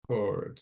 Record.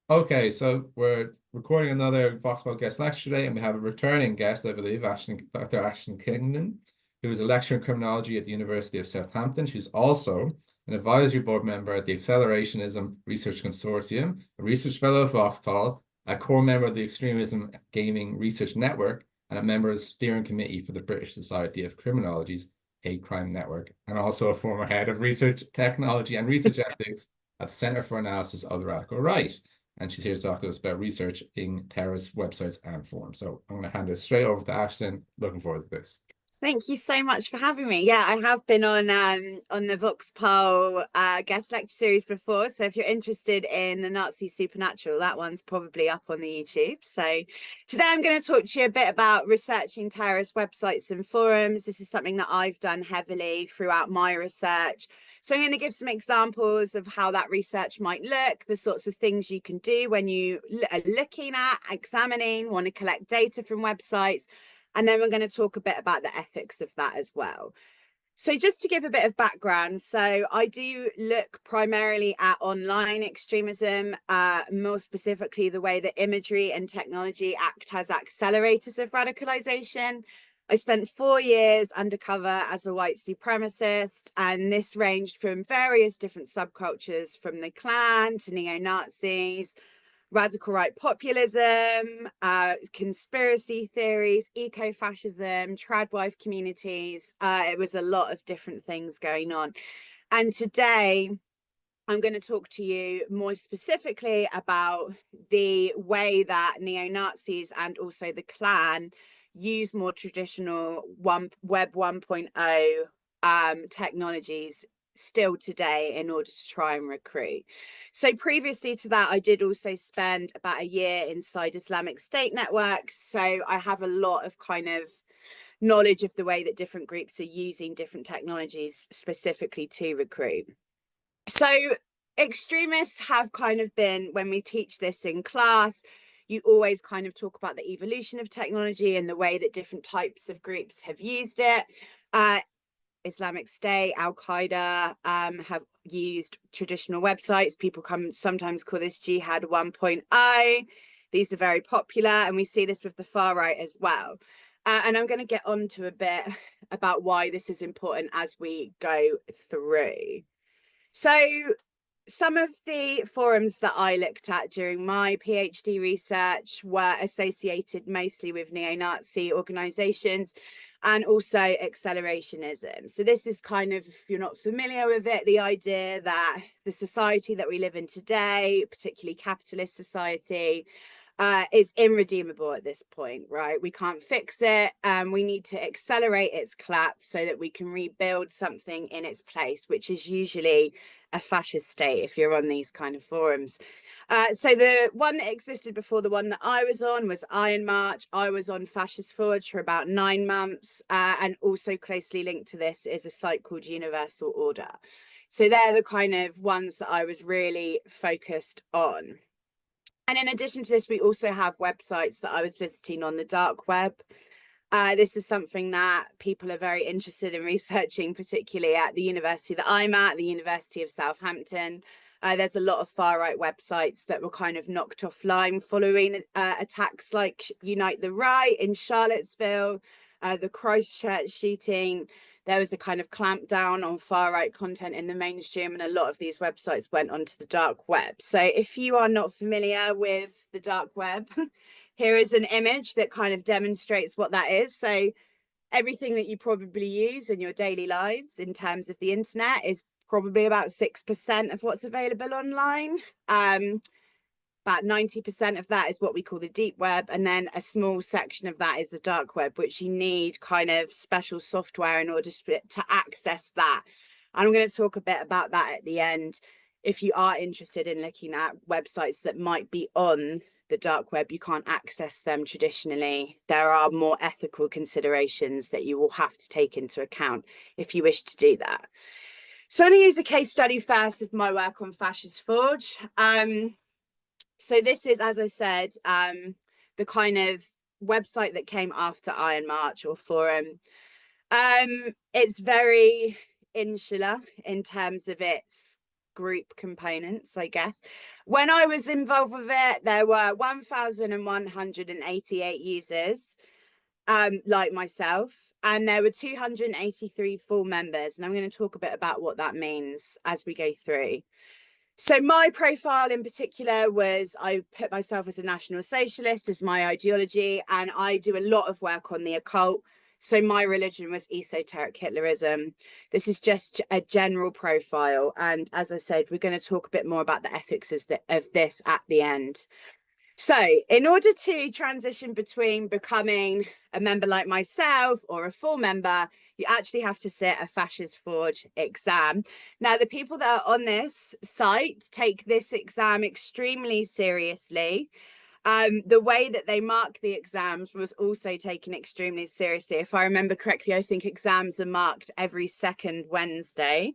Okay, so we're recording another VOX-Pol guest lecture today, and we have a returning guest, I believe, Dr. Ashton Kingdon, who is a lecturer in criminology at the University of Southampton. She's also an advisory board member at the Accelerationism Research Consortium, a research fellow of VOX-Pol, a core member of the Extremism Gaming Research Network, and a member of the steering committee for the British Society of Criminology's Hate Crime Network, and also a former head of research technology and research ethics at the Centre for Analysis of the Radical Right. And she's here to talk to us about researching terrorist websites and forums. So I'm going to hand it straight over to Ashton. Looking forward to this. Thank you so much for having me. Yeah, I have been on the VOX-Pol guest lecture series before. So if you're interested in the Nazi supernatural, that one's probably up on the YouTube. So today I'm going to talk to you a bit about researching terrorist websites and forums. This is something that I've done heavily throughout my research. So I'm going to give some examples of how that research might look, the sorts of things you can do when you are looking at, examining, want to collect data from websites. And then we're going to talk a bit about the ethics of that as well. So just to give a bit of background, so I do look primarily at online extremism, more specifically the way that imagery and technology act as accelerators of radicalization. I spent 4 years undercover as a white supremacist, and this ranged from various different subcultures, from the Klan to neo-Nazis, radical right populism, conspiracy theories, eco-fascism, tradwife communities. It was a lot of different things going on. And today, I'm going to talk to you more specifically about the way that neo-Nazis and also the Klan use more traditional Web 1.0 technologies still today in order to try and recruit. So previously to that, I did also spend about a year inside Islamic State networks. So I have a lot of kind of knowledge of the way that different groups are using different technologies specifically to recruit. So extremists have kind of been, when we teach this in class, you always kind of talk about the evolution of technology and the way that different types of groups have used it. Islamic State, Al-Qaeda have used traditional websites. People sometimes call this Jihad 1.0. These are very popular, and we see this with the far right as well. And I'm going to get on to a bit about why this is important as we go through. So some of the forums that I looked at during my PhD research were associated mostly with neo-Nazi organizations and also accelerationism. So this is kind of, if you're not familiar with it, the idea that the society that we live in today, particularly capitalist society, is irredeemable at this point, right? We can't fix it. We need to accelerate its collapse so that we can rebuild something in its place, which is usually a fascist state if you're on these kind of forums. So the one that existed before the one that I was on was Iron March. I was on Fascist Forge for about 9 months, and also closely linked to this is a site called Universal Order. So they're the kind of ones that I was really focused on. And in addition to this, we also have websites that I was visiting on the dark web. This is something that people are very interested in researching, particularly at the university that I'm at, the University of Southampton. There's a lot of far-right websites that were kind of knocked offline following attacks like Unite the Right in Charlottesville, the Christchurch shooting. There was a kind of clampdown on far-right content in the mainstream, and a lot of these websites went onto the dark web. So if you are not familiar with the dark web, here is an image that kind of demonstrates what that is. So everything that you probably use in your daily lives in terms of the internet is probably about 6% of what's available online. About 90% of that is what we call the deep web, and then a small section of that is the dark web, which you need kind of special software in order to access that. And I'm going to talk a bit about that at the end. If you are interested in looking at websites that might be on the dark web, you can't access them traditionally. There are more ethical considerations that you will have to take into account if you wish to do that. So I'm going to use a case study first of my work on Fascist Forge. So this is, as I said, the kind of website that came after Iron March or forum. It's very insular in terms of its group components, I guess. When I was involved with it, there were 1,188 users, like myself, and there were 283 full members. And I'm going to talk a bit about what that means as we go through. So my profile in particular was, I put myself as a National Socialist as my ideology, and I do a lot of work on the occult. So my religion was esoteric Hitlerism. This is just a general profile. And as I said, we're going to talk a bit more about the ethics of this at the end. So in order to transition between becoming a member like myself or a full member, you actually have to sit a Fascist Forge exam. Now, the people that are on this site take this exam extremely seriously. The way that they mark the exams was also taken extremely seriously. If I remember correctly, I think exams are marked every second Wednesday.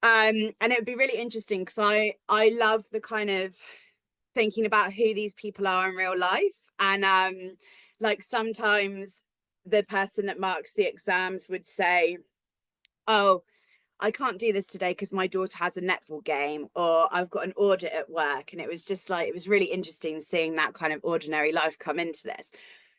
And it would be really interesting because I love the kind of thinking about who these people are in real life. And like sometimes the person that marks the exams would say, oh, I can't do this today because my daughter has a netball game, or I've got an audit at work. And it was just like, it was really interesting seeing that kind of ordinary life come into this.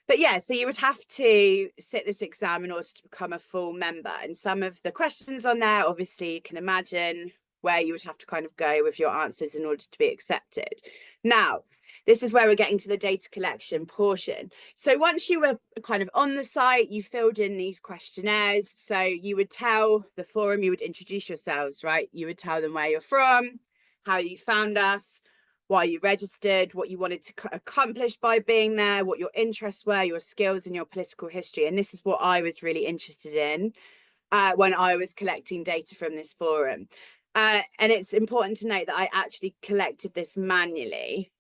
But yeah, so you would have to sit this exam in order to become a full member. And some of the questions on there, obviously, you can imagine where you would have to kind of go with your answers in order to be accepted. Now, this is where we're getting to the data collection portion. So once you were kind of on the site, you filled in these questionnaires. So you would tell the forum, you would introduce yourselves, right? You would tell them where you're from, how you found us, why you registered, what you wanted to accomplish by being there, what your interests were, your skills and your political history. And this is what I was really interested in when I was collecting data from this forum. And it's important to note that I actually collected this manually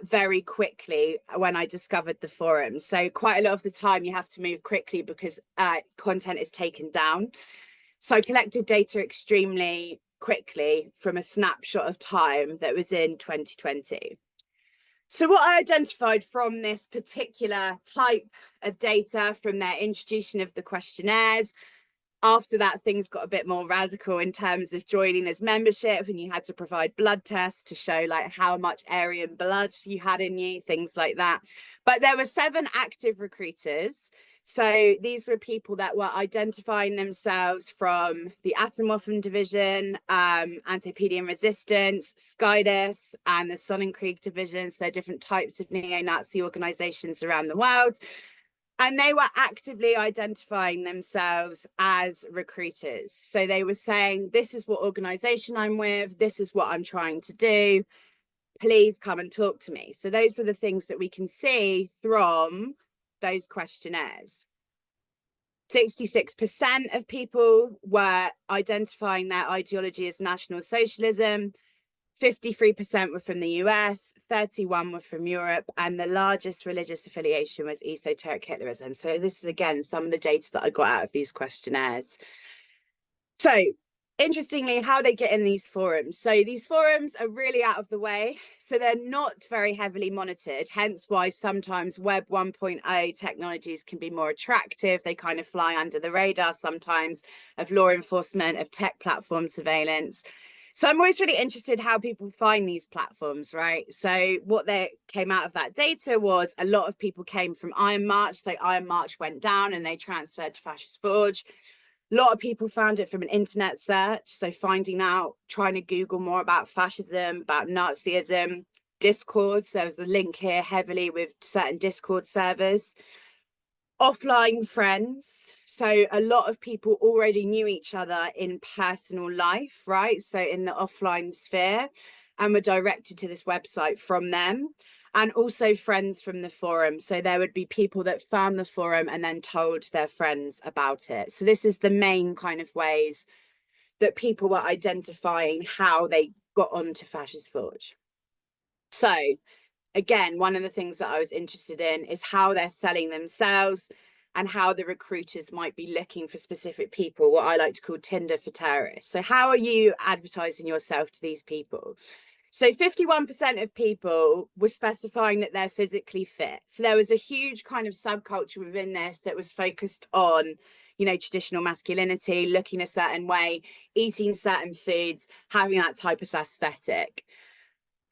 very quickly when I discovered the forum. So quite a lot of the time you have to move quickly because content is taken down. So I collected data extremely quickly from a snapshot of time that was in 2020. So what I identified from this particular type of data from their introduction of the questionnaires, after that, things got a bit more radical in terms of joining as membership, and you had to provide blood tests to show like how much Aryan blood you had in you, things like that. But there were 7 active recruiters. So these were people that were identifying themselves from the Atomwaffen Division, Anti-PDM Resistance, Skydis, and the Sonnenkrieg Division. So different types of neo-Nazi organizations around the world. And they were actively identifying themselves as recruiters. So they were saying, this is what organization I'm with, this is what I'm trying to do, please come and talk to me. So those were the things that we can see from those questionnaires. 66% of people were identifying their ideology as National Socialism. 53% were from the US, 31% were from Europe, and the largest religious affiliation was esoteric Hitlerism. So this is, again, some of the data that I got out of these questionnaires. So interestingly, how they get in these forums. So these forums are really out of the way. So they're not very heavily monitored, hence why sometimes Web 1.0 technologies can be more attractive. They kind of fly under the radar sometimes of law enforcement, of tech platform surveillance. So I'm always really interested how people find these platforms, right? So what they came out of that data was a lot of people came from Iron March. So Iron March went down and they transferred to Fascist Forge. A lot of people found it from an internet search. So finding out, trying to Google more about fascism, about Nazism, Discord. So there's a link here heavily with certain Discord servers. Offline friends. So a lot of people already knew each other in personal life, right? So in the offline sphere, and were directed to this website from them. And also friends from the forum. So there would be people that found the forum and then told their friends about it. So this is the main kind of ways that people were identifying how they got onto Fascist Forge. So again, one of the things that I was interested in is how they're selling themselves and how the recruiters might be looking for specific people, what I like to call Tinder for terrorists. So how are you advertising yourself to these people? So 51% of people were specifying that they're physically fit. So there was a huge kind of subculture within this that was focused on you know, traditional masculinity, looking a certain way, eating certain foods, having that type of aesthetic.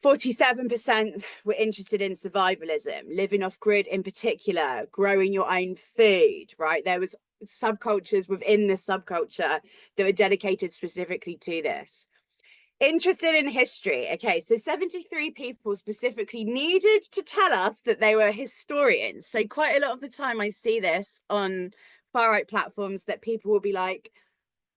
47% were interested in survivalism, living off grid in particular, growing your own food, right? There was subcultures within this subculture that were dedicated specifically to this. Interested in history. Okay, so 73 people specifically needed to tell us that they were historians. So quite a lot of the time I see this on far-right platforms that people will be like,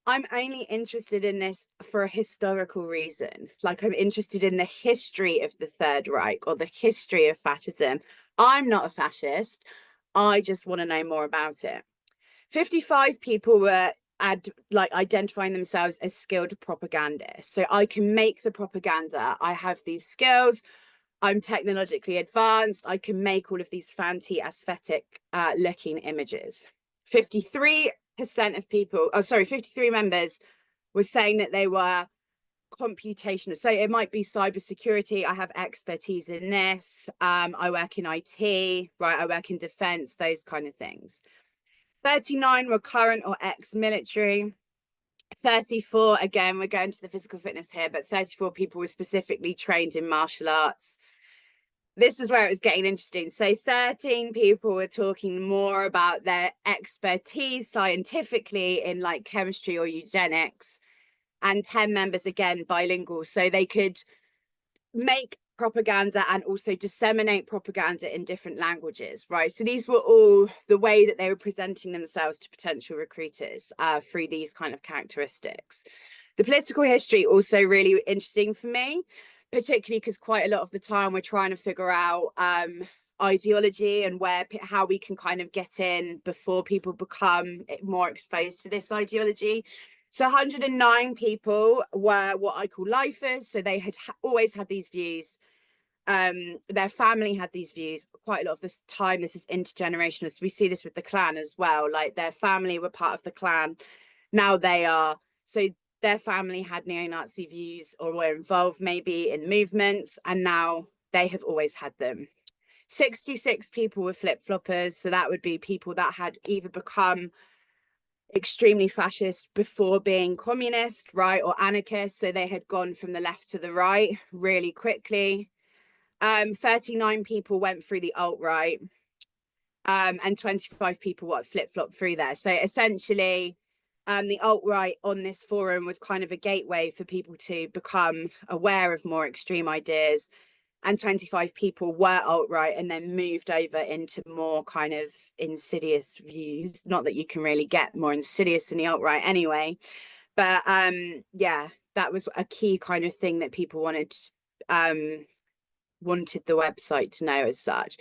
I'm only interested in this for a historical reason. Like, I'm interested in the history of the Third Reich or the history of fascism. I'm not a fascist. I just want to know more about it. 55 people were identifying themselves as skilled propagandists. So I can make the propaganda. I have these skills. I'm technologically advanced. I can make all of these fancy aesthetic looking images. 53% of people, 53 members were saying that they were computational. So it might be cybersecurity. I have expertise in this. I work in IT, right? I work in defense, those kind of things. 39 were current or ex-military. 34, again, we're going to the physical fitness here, but 34 people were specifically trained in martial arts. This is where it was getting interesting. So 13 people were talking more about their expertise scientifically in like chemistry or eugenics, and 10 members, again, bilingual. So they could make propaganda and also disseminate propaganda in different languages, right? So these were all the way that they were presenting themselves to potential recruiters through these kind of characteristics. The political history also really interesting for me, particularly because quite a lot of the time we're trying to figure out ideology and how we can kind of get in before people become more exposed to this ideology. So 109 people were what I call lifers. So they had always had these views. Their family had these views. Quite a lot of this time, this is intergenerational. So we see this with the clan as well. Like their family were part of the clan. Now they are. So their family had neo-Nazi views or were involved maybe in movements. And now they have always had them. 66 people were flip-floppers. So that would be people that had either become extremely fascist before being communist, right, or anarchist. So they had gone from the left to the right really quickly. 39 people went through the alt-right, and 25 people flip-flop through there. So essentially, the alt-right on this forum was kind of a gateway for people to become aware of more extreme ideas. And 25 people were alt-right and then moved over into more kind of insidious views. Not that you can really get more insidious in the alt-right anyway. But yeah, that was a key kind of thing that people wanted the website to know as such.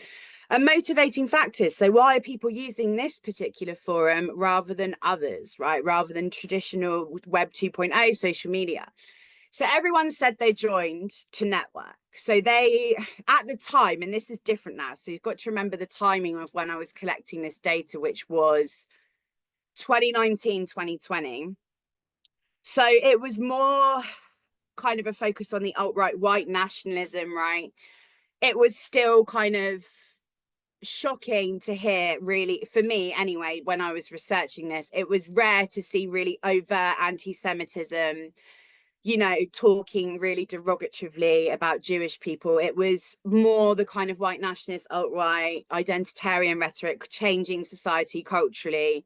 And motivating factors. So why are people using this particular forum rather than others, right? Rather than traditional Web 2.0 social media. So everyone said they joined to network. So they, at the time, and this is different now, so you've got to remember the timing of when I was collecting this data, which was 2019, 2020. So it was more kind of a focus on the alt-right white nationalism, right? It was still kind of shocking to hear, really, for me anyway, when I was researching this, it was rare to see really overt anti-Semitism, you know, talking really derogatively about Jewish people. It was more the kind of white nationalist, alt-right, identitarian rhetoric, changing society culturally,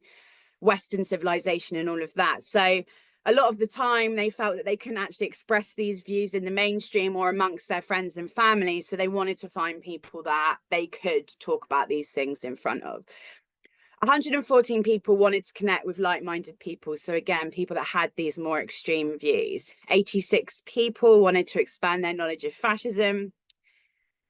Western civilization and all of that. So a lot of the time they felt that they couldn't actually express these views in the mainstream or amongst their friends and family. So they wanted to find people that they could talk about these things in front of. 114 people wanted to connect with like-minded people. So again, people that had these more extreme views. 86 people wanted to expand their knowledge of fascism.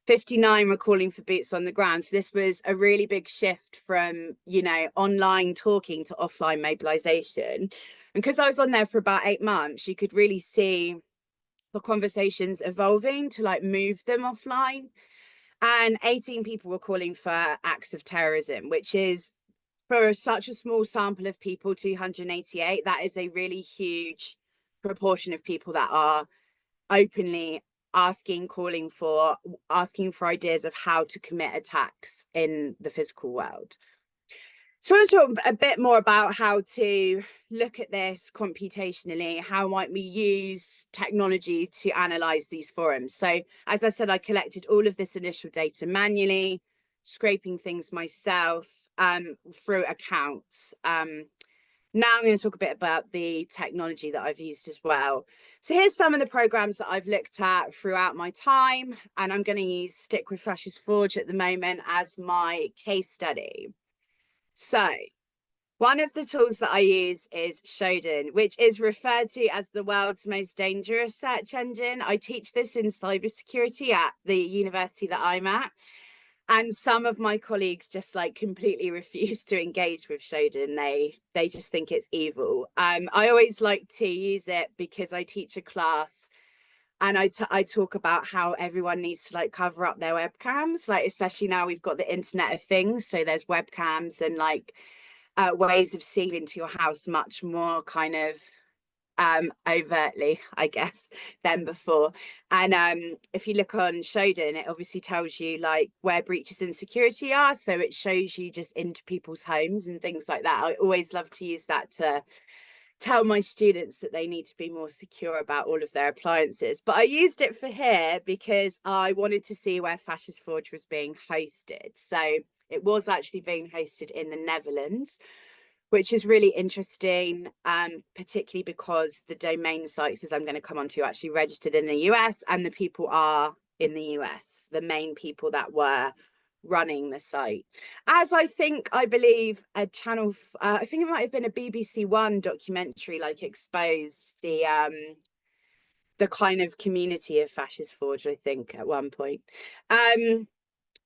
59 were calling for boots on the ground. So this was a really big shift from, you know, online talking to offline mobilization. And because I was on there for about 8 months, you could really see the conversations evolving to like move them offline. And 18 people were calling for acts of terrorism, which is, for such a small sample of people, 288, that is a really huge proportion of people that are openly calling for ideas of how to commit attacks in the physical world. So I want to talk a bit more about how to look at this computationally. How might we use technology to analyze these forums? So as I said, I collected all of this initial data manually, scraping things myself through accounts. Now I'm going to talk a bit about the technology that I've used as well. So here's some of the programs that I've looked at throughout my time, and I'm going to stick with Fascist Forge at the moment as my case study. So one of the tools that I use is Shodan, which is referred to as the world's most dangerous search engine. I teach this in cybersecurity at the university that I'm at. And some of my colleagues just like completely refuse to engage with Shodan. They just think it's evil. I always like to use it because I teach a class and I talk about how everyone needs to like cover up their webcams, like especially now we've got the Internet of Things. So there's webcams and like ways of seeing into your house much more kind of overtly, I guess, than before. And if you look on Shodan, it obviously tells you like where breaches in security are. So it shows you just into people's homes and things like that. I always love to use that to tell my students that they need to be more secure about all of their appliances. But I used it for here because I wanted to see where Fascist Forge was being hosted. So it was actually being hosted in the Netherlands, which is really interesting, particularly because the domain sites, as I'm going to come on to, actually registered in the US, and the people are in the US, the main people that were running the site. As I believe a channel, I think it might have been a BBC One documentary, like exposed the kind of community of Fascist Forge, I think, at one point.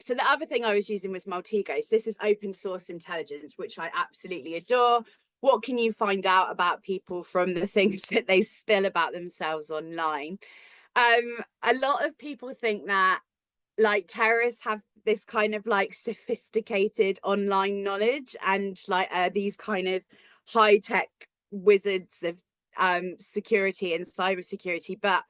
So the other thing I was using was Maltego. So this is open source intelligence, which I absolutely adore. What can you find out about people from the things that they spill about themselves online? A lot of people think that like terrorists have this kind of like sophisticated online knowledge and like these kind of high-tech wizards of security and cybersecurity, but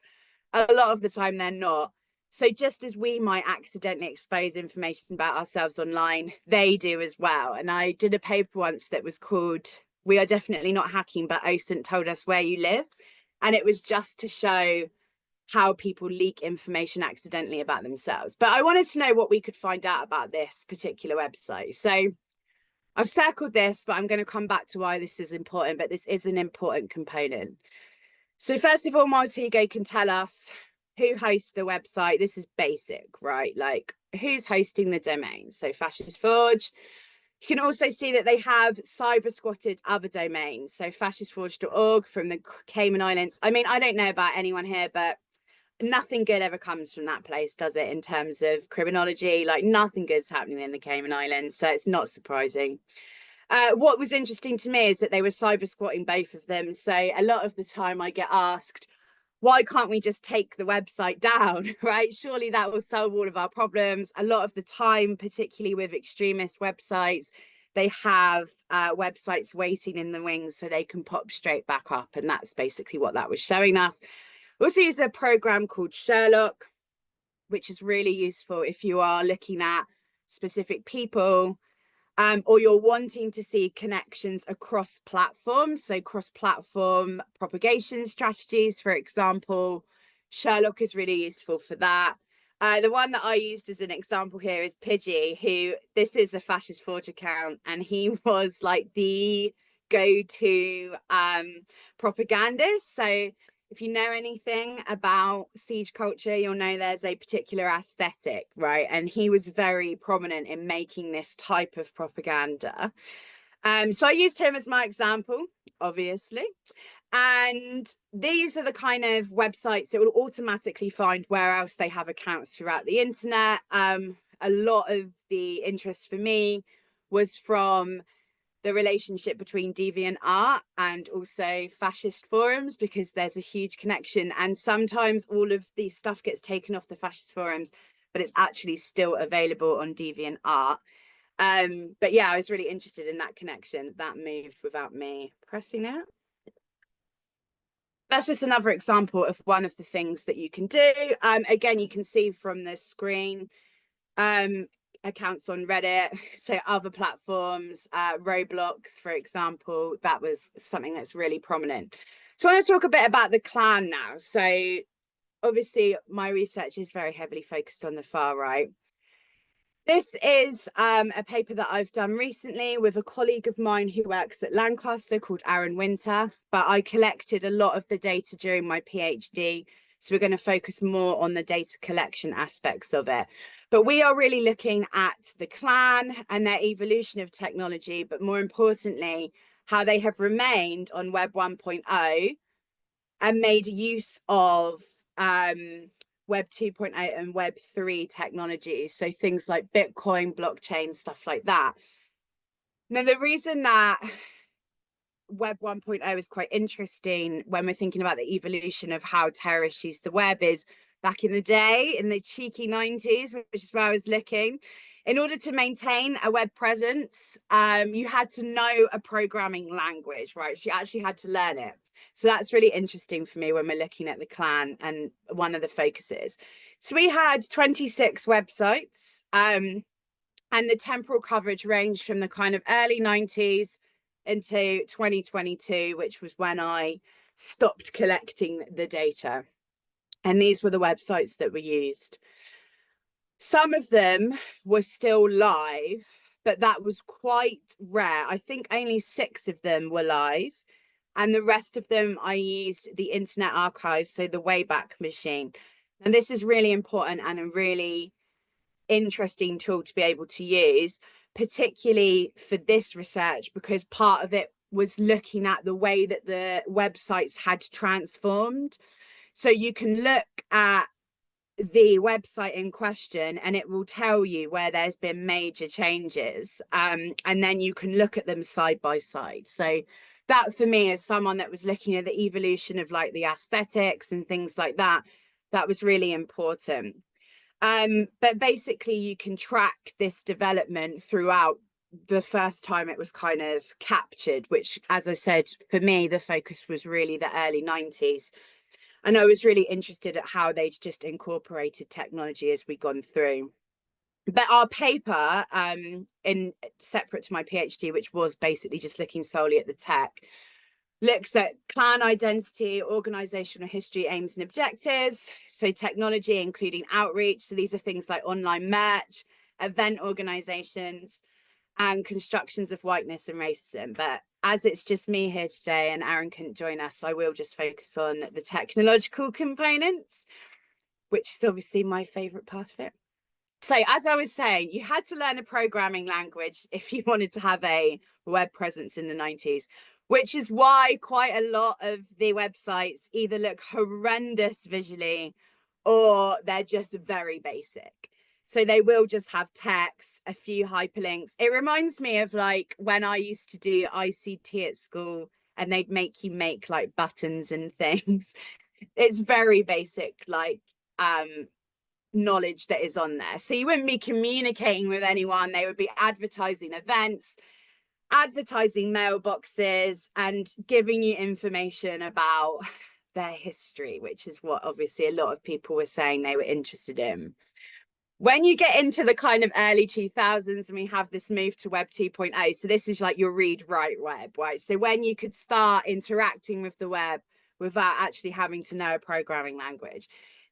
a lot of the time they're not. So just as we might accidentally expose information about ourselves online, they do as well. And I did a paper once that was called "We Are Definitely Not Hacking, but OSINT Told Us Where You Live." And it was just to show how people leak information accidentally about themselves. But I wanted to know what we could find out about this particular website. So I've circled this, but I'm going to come back to why this is important, but this is an important component. So first of all, Maltego can tell us who hosts the website. This is basic, right? Like who's hosting the domain. So Fascist Forge. You can also see that they have cyber squatted other domains. So fascistforge.org from the Cayman Islands. I mean, I don't know about anyone here, but nothing good ever comes from that place, does it, in terms of criminology? Like nothing good's happening in the Cayman Islands, so it's not surprising. What was interesting to me is that they were cyber squatting both of them. So a lot of the time I get asked, why can't we just take the website down, right? Surely that will solve all of our problems. A lot of the time, particularly with extremist websites, they have websites waiting in the wings so they can pop straight back up. And that's basically what that was showing us. We also use a program called Sherlock, which is really useful if you are looking at specific people or you're wanting to see connections across platforms. So cross-platform propagation strategies, for example, Sherlock is really useful for that. The one that I used as an example here is Pidgey, who this is a Fascist Forge account, and he was like the go-to propagandist. So if you know anything about siege culture, you'll know there's a particular aesthetic, right? And he was very prominent in making this type of propaganda. So I used him as my example, obviously. And these are the kind of websites that will automatically find where else they have accounts throughout the internet. A lot of the interest for me was from the relationship between DeviantArt and also fascist forums, because there's a huge connection. And sometimes all of the stuff gets taken off the fascist forums, but it's actually still available on DeviantArt. But yeah, I was really interested in that connection. That moved without me pressing it. That's just another example of one of the things that you can do. Again, you can see from the screen, accounts on Reddit, so other platforms, Roblox, for example, that was something that's really prominent. So I want to talk a bit about the Klan now. So obviously my research is very heavily focused on the far right. This is a paper that I've done recently with a colleague of mine who works at Lancaster called Aaron Winter, but I collected a lot of the data during my PhD. So we're going to focus more on the data collection aspects of it. But we are really looking at the Klan and their evolution of technology, but more importantly, how they have remained on Web 1.0 and made use of Web 2.0 and Web 3 technologies. So things like Bitcoin, blockchain, stuff like that. Now, the reason that Web 1.0 is quite interesting when we're thinking about the evolution of how terrorists use the web is back in the day, in the cheeky 90s, which is where I was looking, in order to maintain a web presence, you had to know a programming language, right? So you actually had to learn it. So that's really interesting for me when we're looking at the Klan and one of the focuses. So we had 26 websites, and the temporal coverage ranged from the kind of early 90s into 2022, which was when I stopped collecting the data. And these were the websites that were used. Some of them were still live, but that was quite rare. I think only 6 of them were live. And the rest of them, I used the Internet Archive, so the Wayback Machine. And this is really important and a really interesting tool to be able to use, particularly for this research, because part of it was looking at the way that the websites had transformed. So you can look at the website in question and it will tell you where there's been major changes, and then you can look at them side by side. So that for me, as someone that was looking at the evolution of like the aesthetics and things like that, that was really important. But basically you can track this development throughout the first time it was kind of captured, which, as I said, for me, the focus was really the early 90s. And I was really interested at how they'd just incorporated technology as we'd gone through. But our paper, in separate to my PhD, which was basically just looking solely at the tech, looks at Klan identity, organizational history, aims and objectives. So technology, including outreach. So these are things like online merch, event organizations, and constructions of whiteness and racism. But as it's just me here today and Aaron couldn't join us, I will just focus on the technological components, which is obviously my favorite part of it. So as I was saying, you had to learn a programming language if you wanted to have a web presence in the 90s, which is why quite a lot of the websites either look horrendous visually or they're just very basic. So they will just have text, a few hyperlinks. It reminds me of like when I used to do ICT at school and they'd make you make like buttons and things. It's very basic, like knowledge that is on there. So you wouldn't be communicating with anyone. They would be advertising events, advertising mailboxes, and giving you information about their history, which is what obviously a lot of people were saying they were interested in. When you get into the kind of early 2000s and we have this move to Web 2.0, so this is like your read-write web, right? So when you could start interacting with the web without actually having to know a programming language.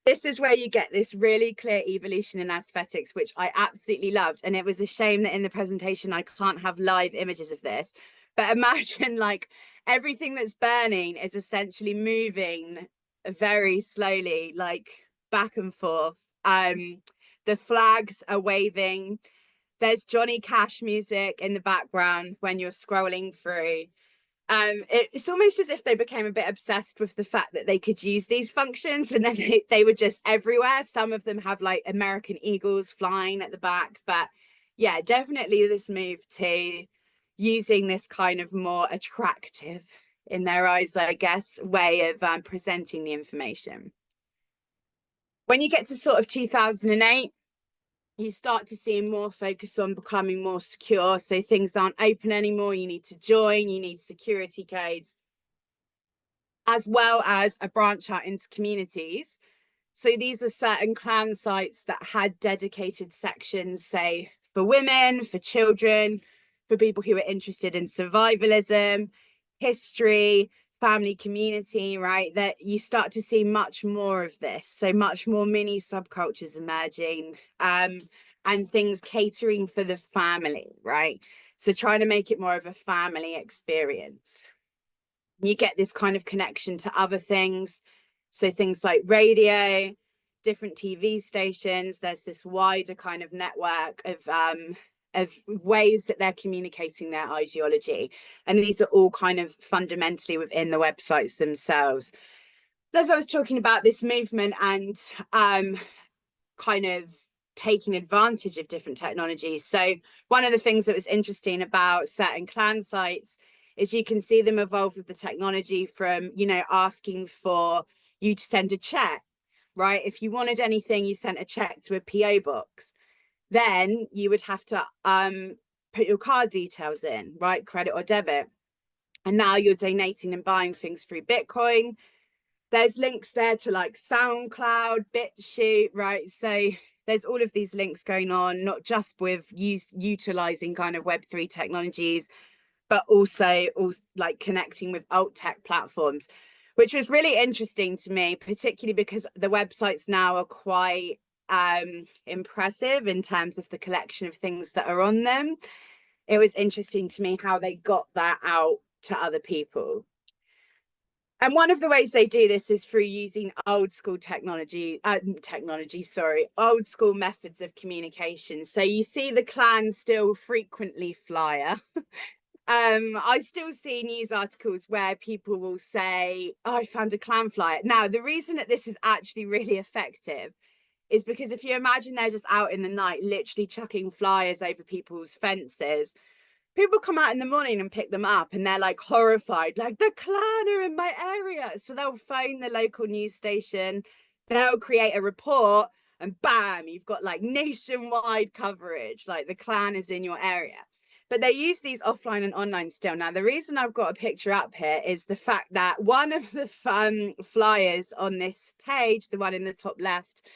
This is where you get this really clear evolution in aesthetics, which I absolutely loved. And it was a shame that in the presentation, I can't have live images of this. But imagine like everything that's burning is essentially moving very slowly, like back and forth. The flags are waving. There's Johnny Cash music in the background when you're scrolling through. It's almost as if they became a bit obsessed with the fact that they could use these functions, and then they were just everywhere. Some of them have like American eagles flying at the back, but yeah, definitely this move to using this kind of more attractive, in their eyes, I guess, way of presenting the information. When you get to sort of 2008, you start to see more focus on becoming more secure. So things aren't open anymore. You need to join, you need security codes, as well as a branch out into communities. So these are certain Klan sites that had dedicated sections, say, for women, for children, for people who are interested in survivalism, history, family, community, right? That you start to see much more of this. So much more mini subcultures emerging, and things catering for the family, right? So trying to make it more of a family experience. You get this kind of connection to other things. So things like radio, different TV stations, there's this wider kind of network of ways that they're communicating their ideology. And these are all kind of fundamentally within the websites themselves. As I was talking about this movement and kind of taking advantage of different technologies. So one of the things that was interesting about certain clan sites is you can see them evolve with the technology from, you know, asking for you to send a check, right? If you wanted anything, you sent a check to a PO box. Then you would have to put your card details in, right? Credit or debit. And now you're donating and buying things through Bitcoin. There's links there to like SoundCloud, BitChute, right? So there's all of these links going on, not just with utilizing kind of Web3 technologies, but also like connecting with alt tech platforms, which was really interesting to me, particularly because the websites now are quite impressive in terms of the collection of things that are on them. It was interesting to me how they got that out to other people. And one of the ways they do this is through using old school old school methods of communication. So you see the clan still frequently flyer. I still see news articles where people will say, oh, I found a clan flyer. Now, the reason that this is actually really effective is because if you imagine they're just out in the night, literally chucking flyers over people's fences, people come out in the morning and pick them up and they're like horrified, like the clan are in my area. So they'll phone the local news station, they'll create a report, and bam, you've got like nationwide coverage, like the clan is in your area. But they use these offline and online still. Now, the reason I've got a picture up here is the fact that one of the flyers on this page, the one in the top left,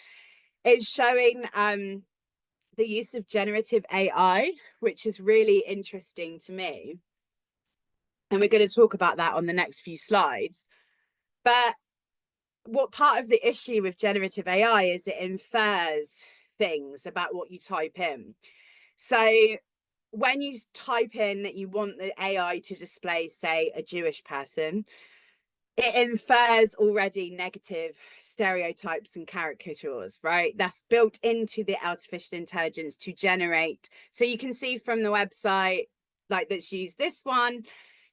is showing the use of generative AI, which is really interesting to me. And we're going to talk about that on the next few slides. But what part of the issue with generative AI is it infers things about what you type in. So when you type in that you want the AI to display, say, a Jewish person, it infers already negative stereotypes and caricatures, right? That's built into the artificial intelligence to generate. So you can see from the website, like let's use this one,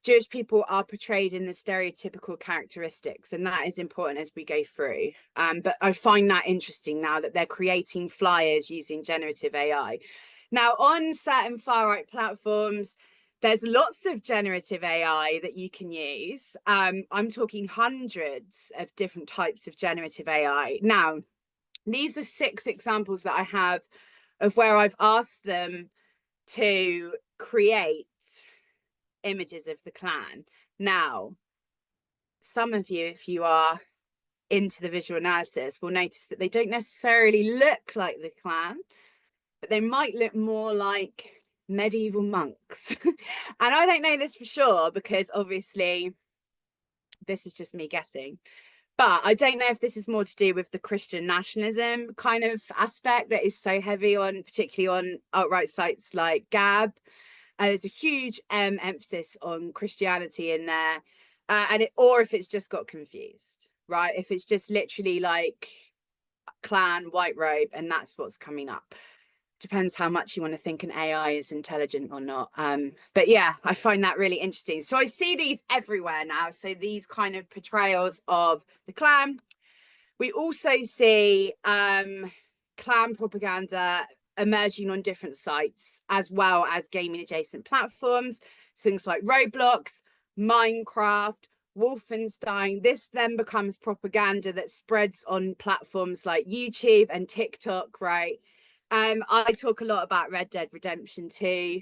Jewish people are portrayed in the stereotypical characteristics, and that is important as we go through. But I find that interesting now that they're creating flyers using generative AI. Now, on certain far-right platforms, there's lots of generative AI that you can use. I'm talking hundreds of different types of generative AI. Now, these are 6 examples that I have of where I've asked them to create images of the clan. Now, some of you, if you are into the visual analysis, will notice that they don't necessarily look like the clan, but they might look more like medieval monks. And I don't know this for sure because obviously this is just me guessing, but I don't know if this is more to do with the Christian nationalism kind of aspect that is so heavy on, particularly on alt-right sites like Gab. There's a huge emphasis on Christianity in there, or if it's just got confused, right? If it's just literally like clan, white robe, and that's what's coming up. Depends how much you want to think an AI is intelligent or not. But yeah, I find that really interesting. So I see these everywhere now. So these kind of portrayals of the clan. We also see clan propaganda emerging on different sites, as well as gaming adjacent platforms, things like Roblox, Minecraft, Wolfenstein. This then becomes propaganda that spreads on platforms like YouTube and TikTok, right? I talk a lot about Red Dead Redemption 2.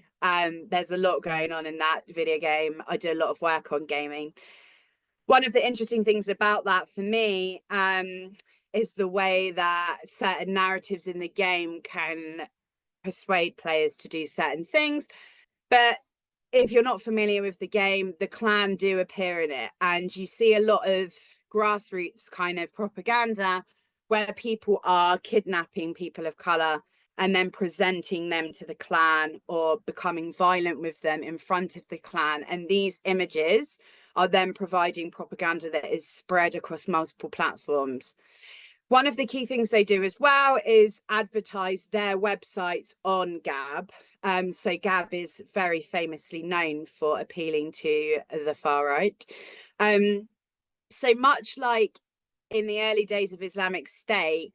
There's a lot going on in that video game. I do a lot of work on gaming. One of the interesting things about that for me is the way that certain narratives in the game can persuade players to do certain things. But if you're not familiar with the game, the clan do appear in it, and you see a lot of grassroots kind of propaganda where people are kidnapping people of color and then presenting them to the clan or becoming violent with them in front of the clan. And these images are then providing propaganda that is spread across multiple platforms. One of the key things they do as well is advertise their websites on Gab. So Gab is very famously known for appealing to the far right. So much like in the early days of Islamic State,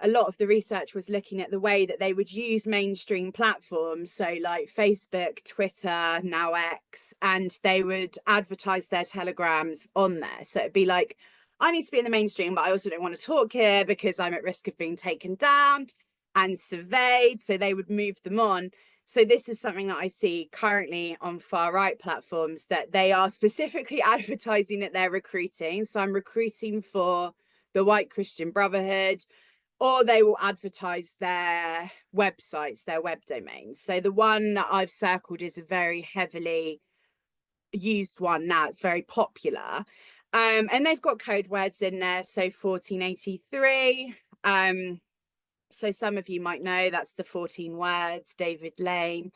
a lot of the research was looking at the way that they would use mainstream platforms, so like Facebook, Twitter, now X, and they would advertise their telegrams on there. So it'd be like, I need to be in the mainstream, but I also don't want to talk here because I'm at risk of being taken down and surveyed. So they would move them on. So this is something that I see currently on far right platforms, that they are specifically advertising that they're recruiting. So I'm recruiting for the White Christian Brotherhood, or they will advertise their websites, their web domains. So the one that I've circled is a very heavily used one now. It's very popular. And they've got code words in there. So 1483. So some of you might know that's the 14 words, David Lane.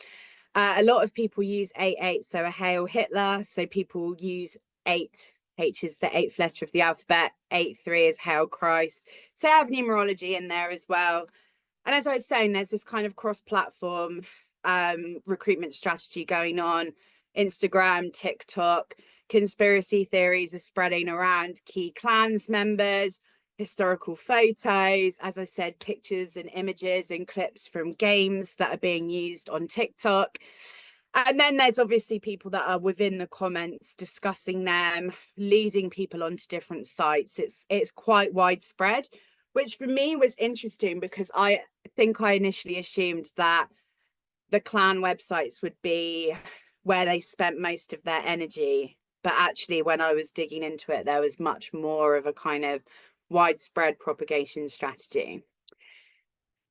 A lot of people use 88, so a Hail Hitler. So people use 8. H is the 8th letter of the alphabet. 83 is Hail Christ. So I have numerology in there as well. And as I was saying, there's this kind of cross-platform recruitment strategy going on. Instagram, TikTok, conspiracy theories are spreading around key clans members, historical photos, as I said, pictures and images and clips from games that are being used on TikTok. And then there's obviously people that are within the comments discussing them, leading people onto different sites. It's quite widespread, which for me was interesting because I think I initially assumed that the clan websites would be where they spent most of their energy. But actually, when I was digging into it, there was much more of a kind of widespread propagation strategy.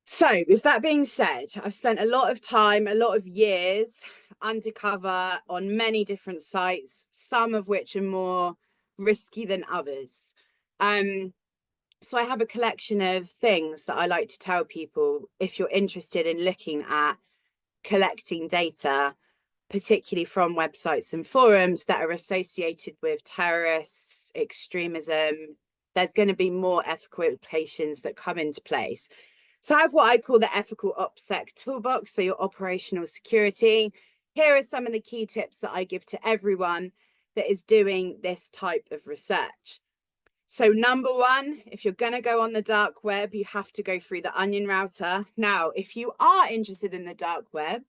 So with that being said, I've spent a lot of time, a lot of years undercover on many different sites, some of which are more risky than others. So I have a collection of things that I like to tell people if you're interested in looking at collecting data, particularly from websites and forums that are associated with terrorists, extremism. There's going to be more ethical implications that come into place. So I have what I call the ethical OPSEC toolbox, so your operational security. Here are some of the key tips that I give to everyone that is doing this type of research. So number one, if you're going to go on the dark web, you have to go through the onion router. Now, if you are interested in the dark web,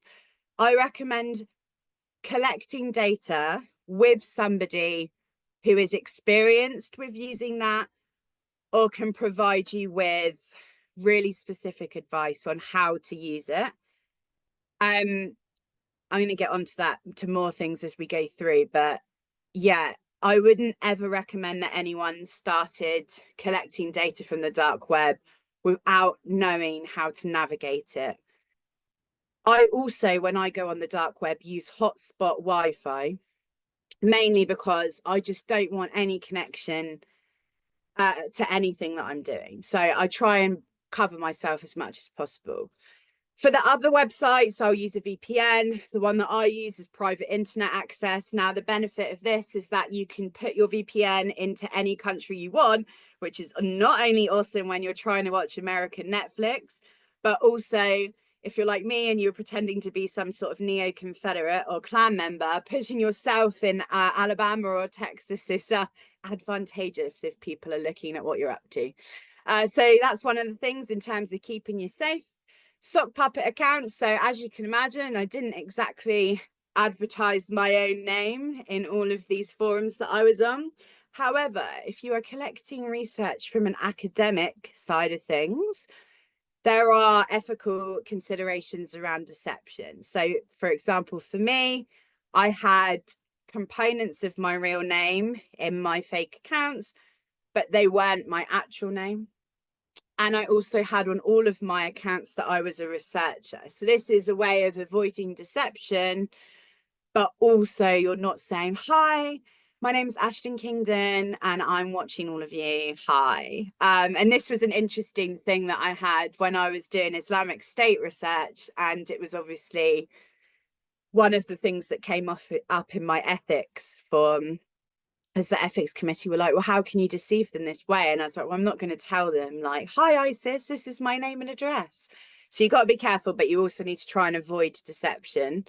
I recommend collecting data with somebody who is experienced with using that or can provide you with really specific advice on how to use it. I'm going to get onto that, to more things as we go through, but yeah, I wouldn't ever recommend that anyone started collecting data from the dark web without knowing how to navigate it. I also, when I go on the dark web, use hotspot Wi-Fi, mainly because I just don't want any connection to anything that I'm doing. So I try and cover myself as much as possible. For the other websites, I'll use a VPN. The one that I use is private internet access. Now, the benefit of this is that you can put your VPN into any country you want, which is not only awesome when you're trying to watch American Netflix, but also if you're like me and you're pretending to be some sort of neo-Confederate or Klan member, putting yourself in Alabama or Texas is advantageous if people are looking at what you're up to. So that's one of the things in terms of keeping you safe. Sock puppet accounts. So as you can imagine, I didn't exactly advertise my own name in all of these forums that I was on. However, if you are collecting research from an academic side of things, there are ethical considerations around deception. So for example, for me, I had components of my real name in my fake accounts, but they weren't my actual name. And I also had on all of my accounts that I was a researcher. So this is a way of avoiding deception, but also you're not saying, hi, my name's Ashton Kingdon and I'm watching all of you. Hi. And this was an interesting thing that I had when I was doing Islamic State research. And it was obviously one of the things that came up in my ethics form, as the ethics committee were like, well, how can you deceive them this way? And I was like, well, I'm not going to tell them like, hi, ISIS, this is my name and address. So you got to be careful, but you also need to try and avoid deception.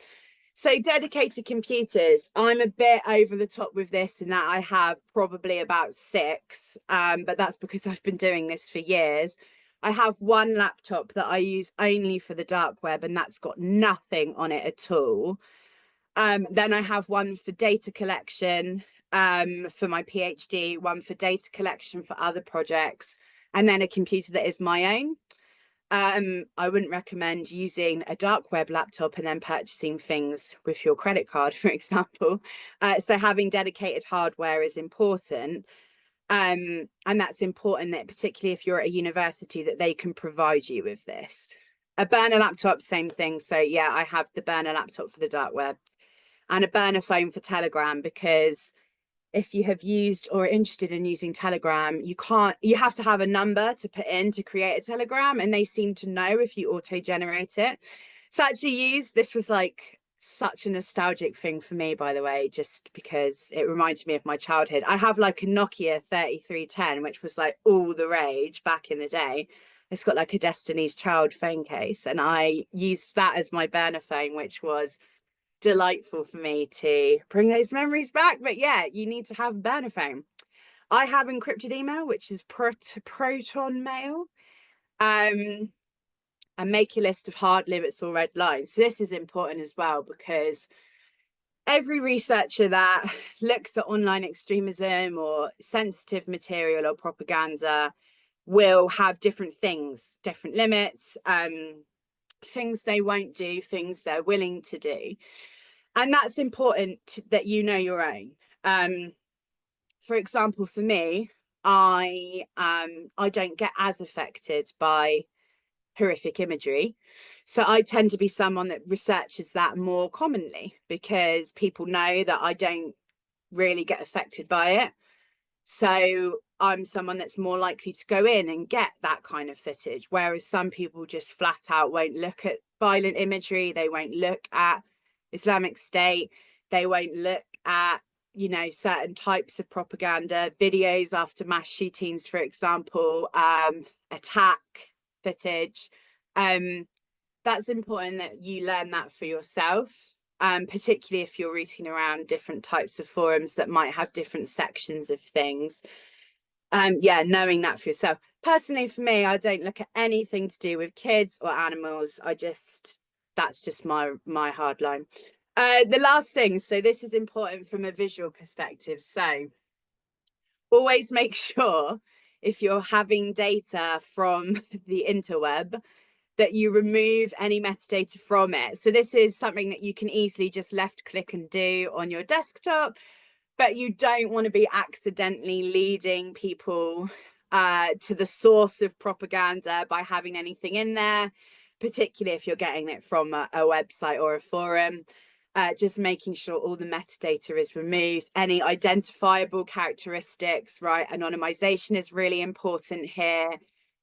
So dedicated computers, I'm a bit over the top with this in that I have probably about 6, but that's because I've been doing this for years. I have one laptop that I use only for the dark web, and that's got nothing on it at all. Then I have one for data collection for my PhD, one for data collection for other projects, and then a computer that is my own. I wouldn't recommend using a dark web laptop and then purchasing things with your credit card, for example. So having dedicated hardware is important. And that's important that particularly if you're at a university that they can provide you with this. A burner laptop, same thing. So yeah, I have the burner laptop for the dark web and a burner phone for Telegram, because if you have used or are interested in using Telegram, you have to have a number to put in to create a Telegram, and they seem to know if you auto-generate it. So actually this was like such a nostalgic thing for me, by the way, just because it reminded me of my childhood. I have like a Nokia 3310, which was like all the rage back in the day. It's got like a Destiny's Child phone case, and I used that as my burner phone, which was delightful for me to bring those memories back. But yeah, you need to have burner phone. I have encrypted email, which is Proton Mail, and make a list of hard limits or red lines. So this is important as well, because every researcher that looks at online extremism or sensitive material or propaganda will have different things, different limits, things they won't do, things they're willing to do. And that's important that you know your own. For example, for me, I don't get as affected by horrific imagery. So I tend to be someone that researches that more commonly, because people know that I don't really get affected by it. So I'm someone that's more likely to go in and get that kind of footage, whereas some people just flat out won't look at violent imagery. They won't look at Islamic State. They won't look at, you know, certain types of propaganda, videos after mass shootings, for example, attack footage. That's important that you learn that for yourself, particularly if you're rooting around different types of forums that might have different sections of things. Yeah, knowing that for yourself. Personally, for me, I don't look at anything to do with kids or animals. That's just my hard line. The last thing, so this is important from a visual perspective. So always make sure if you're having data from the interweb that you remove any metadata from it. So this is something that you can easily just left click and do on your desktop, but you don't want to be accidentally leading people to the source of propaganda by having anything in there, particularly if you're getting it from a website or a forum. Just making sure all the metadata is removed, any identifiable characteristics, right? Anonymization is really important here,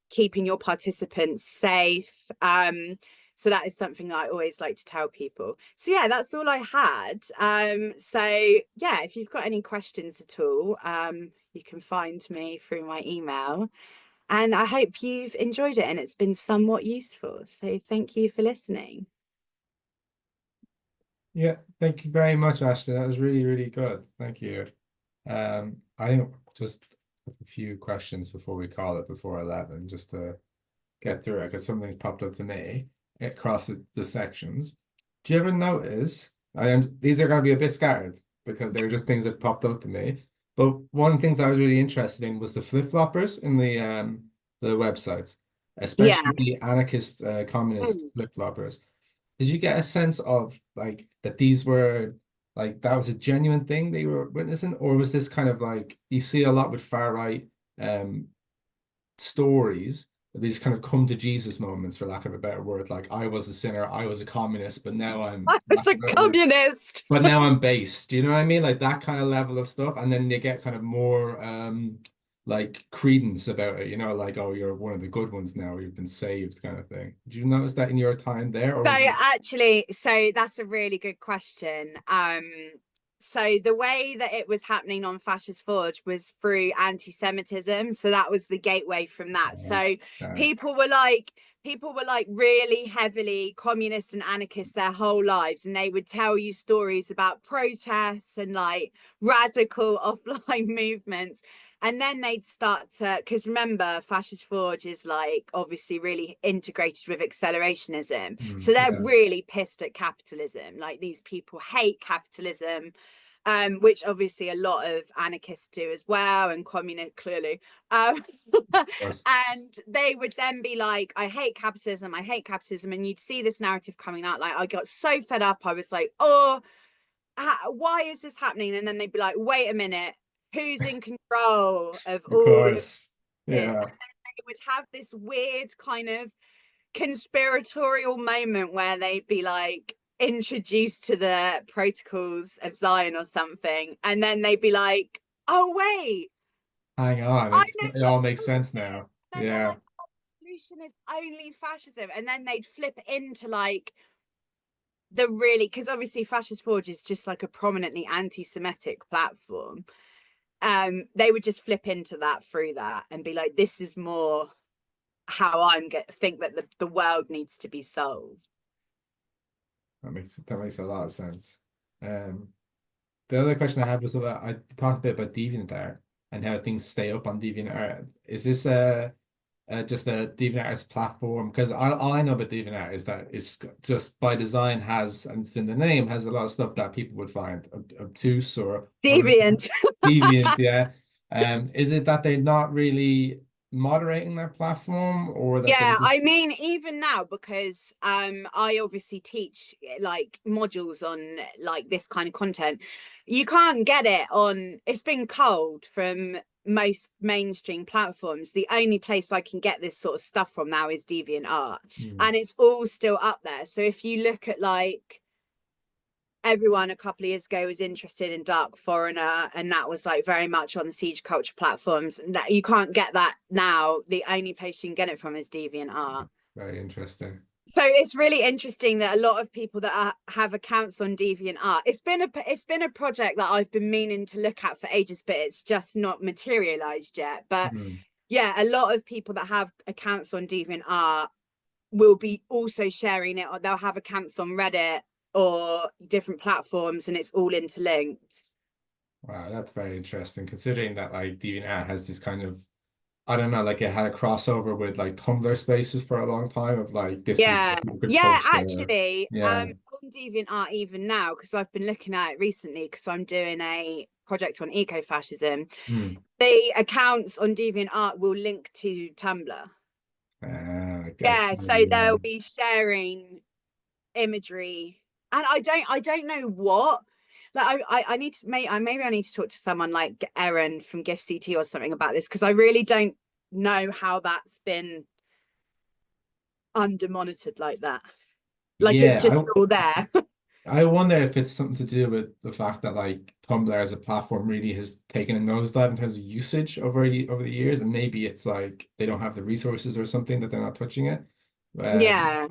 keeping your participants safe. So that is something that I always like to tell people. So yeah, that's all I had. So yeah, if you've got any questions at all, you can find me through my email. And I hope you've enjoyed it and it's been somewhat useful. So thank you for listening. Yeah, thank you very much, Ashton. That was really, really good. Thank you. I think just a few questions before we call it before 11, just to get through it, because something's popped up to me across the sections. Do you ever notice, these are going to be a bit scattered because they're just things that popped up to me, but one of the things I was really interested in was the flip-floppers in the websites, Yeah. especially the anarchist communist flip-floppers. Did you get a sense of like that these were like that was a genuine thing they were witnessing, or was this kind of like you see a lot with far right stories these kind of come to Jesus moments, for lack of a better word. Like, I was a sinner, I was a communist, but now I'm, I was a communist. but now I'm based. Do you know what I mean? Like that kind of level of stuff. And then they get kind of more like credence about it, you know, like, oh, you're one of the good ones now, you've been saved, kind of thing. Did you notice that in your time there, or So was it? actually, so that's a really good question. So the way that it was happening on Fascist Forge was through anti-Semitism. So that was the gateway from that. So Okay. people were like really heavily communist and anarchist their whole lives, and they would tell you stories about protests and like radical offline movements. And then they'd start to, because remember, Fascist Forge is like obviously really integrated with accelerationism. So they're Yeah, really pissed at capitalism. Like these people hate capitalism, which obviously a lot of anarchists do as well, and communists clearly. of course. And they would then be like, I hate capitalism, I hate capitalism. And you'd see this narrative coming out. Like, I got so fed up, I was like, oh, why is this happening? And then they'd be like, wait a minute, who's in control of Of all of course. it? And Yeah. they would have this weird kind of conspiratorial moment where they'd be like introduced to the protocols of Zion or something, and then they'd be like, oh wait, Hang on. I know It what all the makes sense solution is. now. And then they're Yeah. like, oh, the solution is only fascism. And then they'd flip into like the really, because obviously Fascist Forge is just like a prominently anti-Semitic platform. They would just flip into that through that and be like, this is more how think that the world needs to be solved. That makes a lot of sense. Um, the other question I had was about, I talked a bit about DeviantArt and how things stay up on DeviantArt. Is this just a DeviantArt's platform? Because all I know about DeviantArt is that it's just by design has, and it's in the name, has a lot of stuff that people would find obtuse or Deviant. deviant. Yeah. Is it that they're not really moderating their platform, or that they Yeah, just, I mean, even now, because I obviously teach like modules on like this kind of content, you can't get it on, it's been culled from most mainstream platforms. The only place I can get this sort of stuff from now is DeviantArt, Hmm. and it's all still up there. So if you look at like everyone a couple of years ago was interested in Dark Foreigner, and that was like very much on the siege culture platforms, and that you can't get that now. The only place you can get it from is DeviantArt. Very interesting. So it's really interesting that a lot of people that have accounts on DeviantArt, it's been a project that I've been meaning to look at for ages, but it's just not materialized yet. But Hmm. yeah, a lot of people that have accounts on DeviantArt will be also sharing it, or they'll have accounts on Reddit or different platforms, and it's all interlinked. Wow, that's very interesting, considering that like DeviantArt has this kind of, I don't know, like it had a crossover with like Tumblr Spaces for a long time of like this is Yeah, where people could yeah, post their, actually, yeah. on DeviantArt even now, because I've been looking at it recently because I'm doing a project on ecofascism. Hmm. The accounts on DeviantArt will link to Tumblr. I guess Yeah, so maybe, they'll be sharing imagery, and I don't know what. Like I need to maybe I need to talk to someone like Erin from Gift CT or something about this, because I really don't know how that's been under monitored like that. Like it's yeah, just all there. I wonder if it's something to do with the fact that like Tumblr as a platform really has taken a nosedive in terms of usage over the years, and maybe it's like they don't have the resources or something that they're not touching it. Um, Yeah.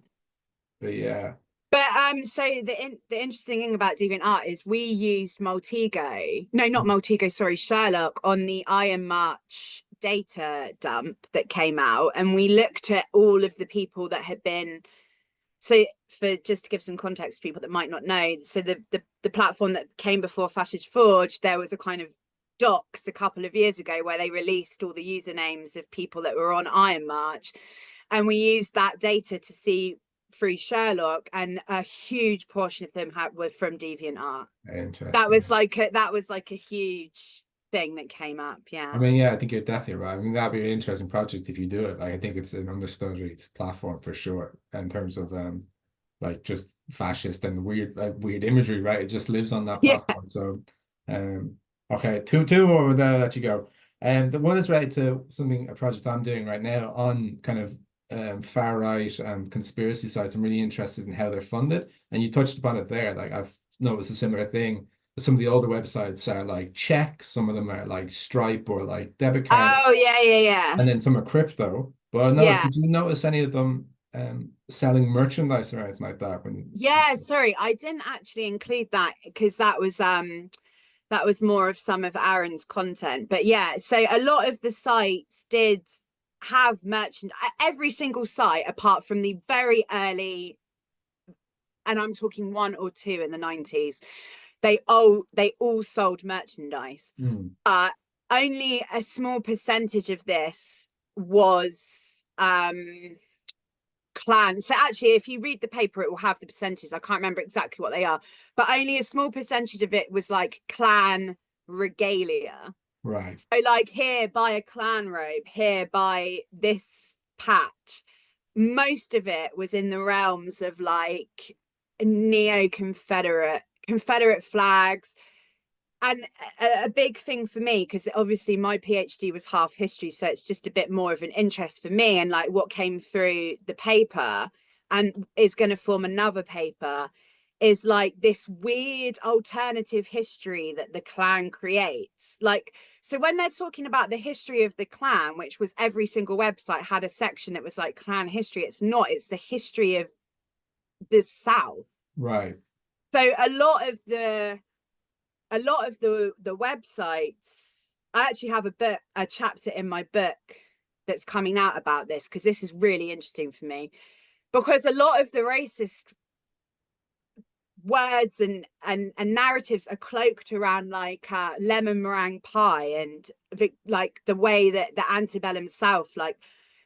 but yeah. But so the interesting thing about DeviantArt is we used Multigo, no, not Multigo, sorry, Sherlock on the Iron March data dump that came out, and we looked at all of the people that had been. So for just to give some context to people that might not know, so the platform that came before Fascist Forge, there was a kind of docs a couple of years ago where they released all the usernames of people that were on Iron March, and we used that data to see through Sherlock, and a huge portion of them were from DeviantArt. Interesting. That was like a huge thing that came up. I Yeah. mean, yeah, I think you're definitely right. I mean, that'd be an interesting project if you do it. Like, I think it's an understudied platform for sure in terms of like just fascist and weird, like weird imagery, right? It just lives on that Yeah. platform. So, um, okay, two more, then I'll let you go. And the one is related to a project I'm doing right now on kind of far right and conspiracy sites. I'm really interested in how they're funded. And you touched upon it there. Like I've noticed a similar thing. Some of the older websites are like checks, some of them are like Stripe or like debit card, Oh yeah. and then some are crypto. But I noticed, Yeah. did you notice any of them selling merchandise or anything like that Yeah, sorry, I didn't actually include that because that was more of some of Aaron's content. But yeah, so a lot of the sites did have merchant, every single site apart from the very early, and I'm talking one or two in the 90s, they all sold merchandise. Mm, Only a small percentage of this was clan. So actually, if you read the paper, it will have the percentages. I can't remember exactly what they are, but only a small percentage of it was like clan regalia. right. So like here, buy a clan robe, here, buy this patch. Most of it was in the realms of like Confederate flags. And a big thing for me, because obviously my PhD was half history, so it's just a bit more of an interest for me, and like what came through the paper and is going to form another paper is like this weird alternative history that the clan creates. Like, so when they're talking about the history of the clan, which was every single website had a section that was like clan history, it's not, it's the history of the South. Right. So a lot of the websites, I actually have a chapter in my book that's coming out about this, because this is really interesting for me, because a lot of the racist words and narratives are cloaked around like lemon meringue pie and like the way that the antebellum South, like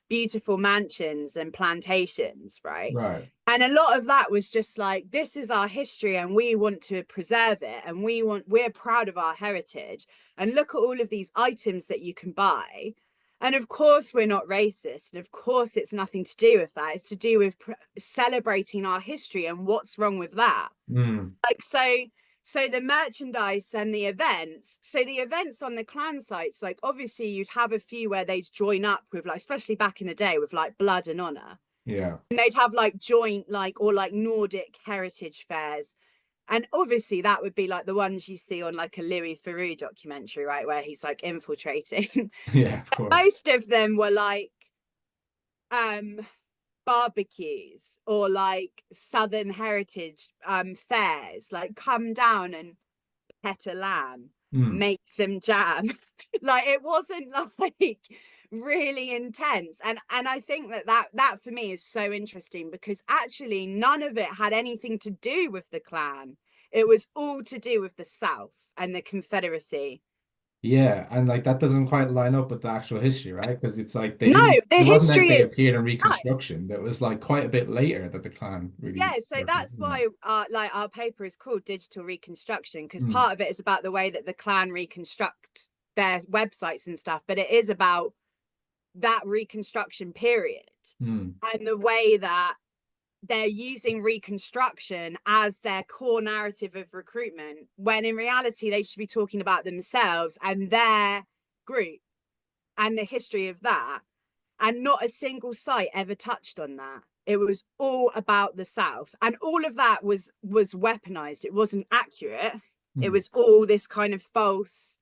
beautiful mansions and plantations, right? Right. And a lot of that was just like, this is our history and we want to preserve it, and we're proud of our heritage, and look at all of these items that you can buy. And of course we're not racist, and of course it's nothing to do with that. It's to do with celebrating our history, and what's wrong with that? Mm, Like, so the merchandise and the events, so the events on the clan sites, like obviously you'd have a few where they'd join up with, like, especially back in the day, with like blood and honor, yeah. and they'd have like joint, like, or like Nordic heritage fairs. And obviously that would be like the ones you see on like a Louis Theroux documentary, right, where he's like infiltrating. Yeah, of course. Most of them were like um barbecues or like Southern heritage fairs, like come down and pet a lamb, Mm. make some jam. Like, it wasn't like really intense. And I think that for me is so interesting, because actually none of it had anything to do with the clan. It was all to do with the South and the Confederacy. Yeah, and like that doesn't quite line up with the actual history, right? Because it's like they No, didn't, the it wasn't like history they is appeared in no. Reconstruction. That was like quite a bit later that the Klan really Yeah, so started, that's you know. why like our paper is called Digital Reconstruction, because Mm, part of it is about the way that the clan reconstruct their websites and stuff, but it is about that reconstruction period mm. and the way that they're using reconstruction as their core narrative of recruitment, when in reality they should be talking about themselves and their group and the history of that. And not a single site ever touched on that. It was all about the South, and all of that was weaponized. It wasn't accurate. It Mm. was all this kind of false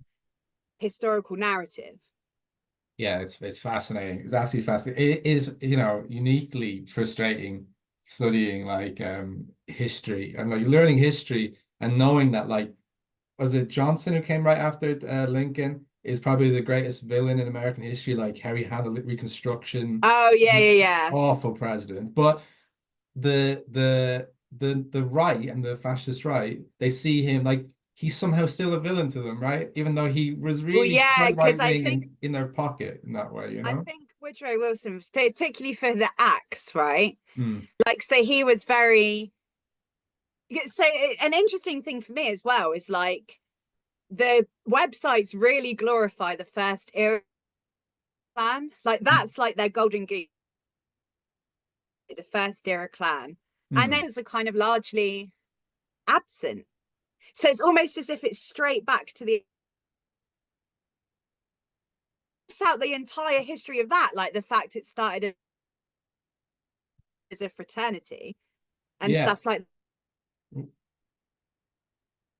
historical narrative. Yeah, it's fascinating. It's absolutely fascinating. It is, you know, uniquely frustrating studying like history and like learning history and knowing that like was it Johnson who came right after Lincoln is probably the greatest villain in American history, like how he handled Reconstruction, Oh yeah. awful president. But the right and the fascist right, they see him like he's somehow still a villain to them, right? Even though he was Well, really yeah, quite because right wing in their pocket in that way, you I know? think Woodrow Wilson, particularly for the axe, right? Mm, Like, so he was very. So an interesting thing for me as well is like the websites really glorify the first era clan. Like that's like their golden goose, the first era clan, and mm. then it's a kind of largely absent. So it's almost as if it's straight back to the out the entire history of that, like the fact it started as a fraternity and Yeah. stuff like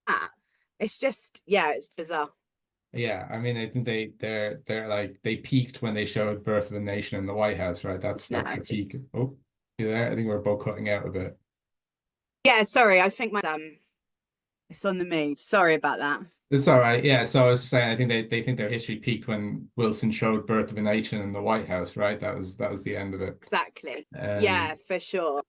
that. It's just, yeah, it's bizarre. Yeah, I mean, I think they're like they peaked when they showed Birth of a Nation in the White House, right? That's No. the peak. Oh, you there? I think we're both cutting out a bit. Yeah, sorry, I think my it's on the move. Sorry about that. It's all right. Yeah, so I was saying, I think they think their history peaked when Wilson showed Birth of a Nation in the White House, right? That was the end of it. Exactly. Um, Yeah, for sure.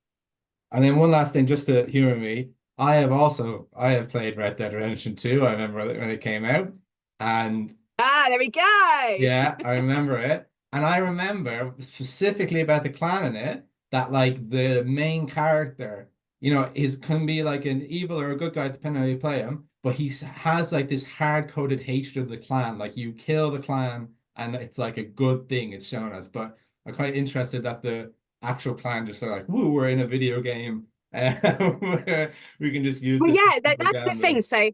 and then one last thing, just to humor me, I have played Red Dead Redemption 2. I remember when it came out, and Ah, there we go. yeah, I remember it. And I remember specifically about the clan in it that like the main character, is can be like an evil or a good guy depending on how you play him, but has like this hard-coded hatred of the clan. Like you kill the clan and it's like a good thing it's shown us. But I'm quite interested that the actual clan just are like, woo, we're in a video game. Where we can just use Well, this yeah, that's the propaganda. thing. So,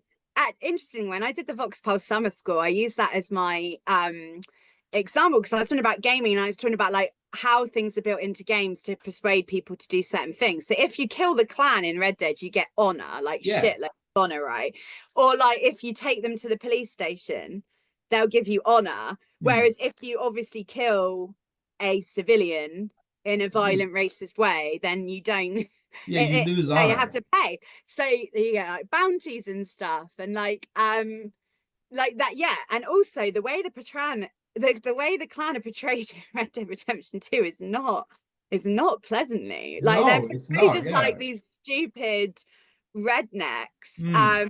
interesting, when I did the VOX-Pol summer school, I used that as my example because I was talking about gaming and I was talking about like how things are built into games to persuade people to do certain things. So if you kill the clan in Red Dead, you get honor, like Yeah. shit, like honor, right? Or like if you take them to the police station, they'll give you honor. Hmm. Whereas if you obviously kill a civilian in a You- violent, racist way, then you don't. Yeah, you lose You have honor. to pay. So yeah, like bounties and stuff, and like that, yeah. And also the way the way the clan are portrayed in Red Dead Redemption 2 is not pleasantly. Like they're No, it's portrayed not. as like Yeah. these stupid rednecks. Mm.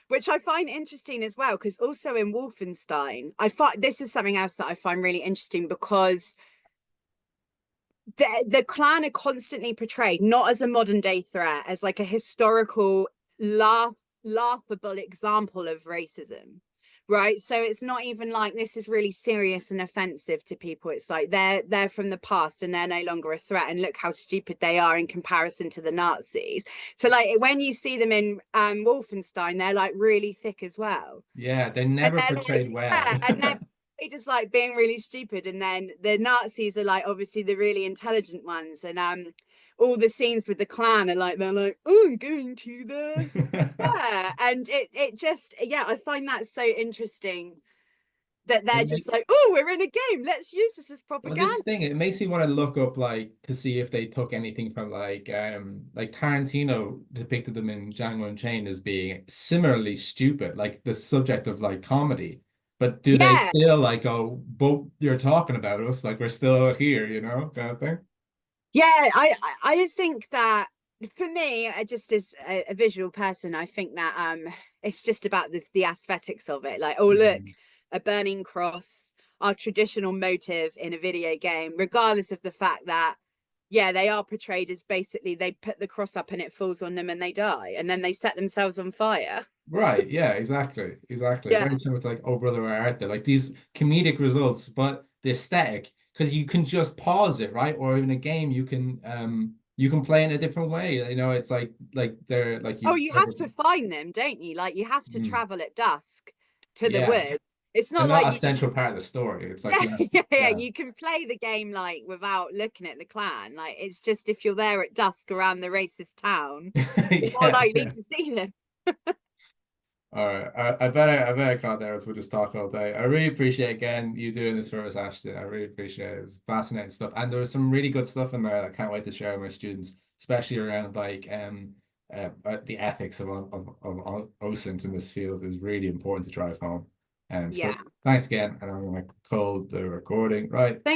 Which I find interesting as well, because also in Wolfenstein, I find this is something else that I find really interesting because the clan are constantly portrayed not as a modern day threat, as like a historical laughable example of racism, right? So it's not even like this is really serious and offensive to people. It's like they're from the past and they're no longer a threat, and look how stupid they are in comparison to the Nazis. So like when you see them in Wolfenstein, they're like really thick as well, Yeah, they're and never they're like, portrayed well. yeah, and they're just like being really stupid. And then the Nazis are like obviously the really intelligent ones. And all the scenes with the clan are like they're like, oh, I'm going to the yeah. And it just, yeah, I find that so interesting that they're It just make, like, oh, we're in a game. Let's use this as well, this propaganda. thing, it makes me want to look up like to see if they took anything from like Tarantino depicted them in Django Unchained as being similarly stupid, like the subject of like comedy. But do they Yeah. still like go, but you're talking about us, like we're still here, kind of thing? Yeah, I just think that for me, I just as a visual person, I think that it's just about the aesthetics of it. Like, oh look, Mm. a burning cross, our traditional motive in a video game, regardless of the fact that yeah, they are portrayed as basically they put the cross up and it falls on them and they die, and then they set themselves on fire. Right, yeah, exactly. Exactly. Yeah. Very similar to like Oh Brother Where Art Thou? Like these comedic results, but the aesthetic, because you can just pause it, right? Or in a game you can play in a different way. It's like they're like Oh, you you have to find them, don't you? Like you have to Mm. travel at dusk to the Yeah. woods. It's They're not not like a you central part of the story. It's like yeah, yeah, yeah. yeah. You can play the game like without looking at the clan. Like it's just if you're there at dusk around the racist town, you're more Yeah, likely yeah. to see them. All right. I better cut there as we'll just talk all day. I really appreciate again you doing this for us, Ashton. I really appreciate it. It was fascinating stuff. And there was some really good stuff in there that I can't wait to share with my students, especially around like the ethics of OSINT in this field is really important to drive home. So Yeah. thanks again, and I'm gonna call the recording. Right.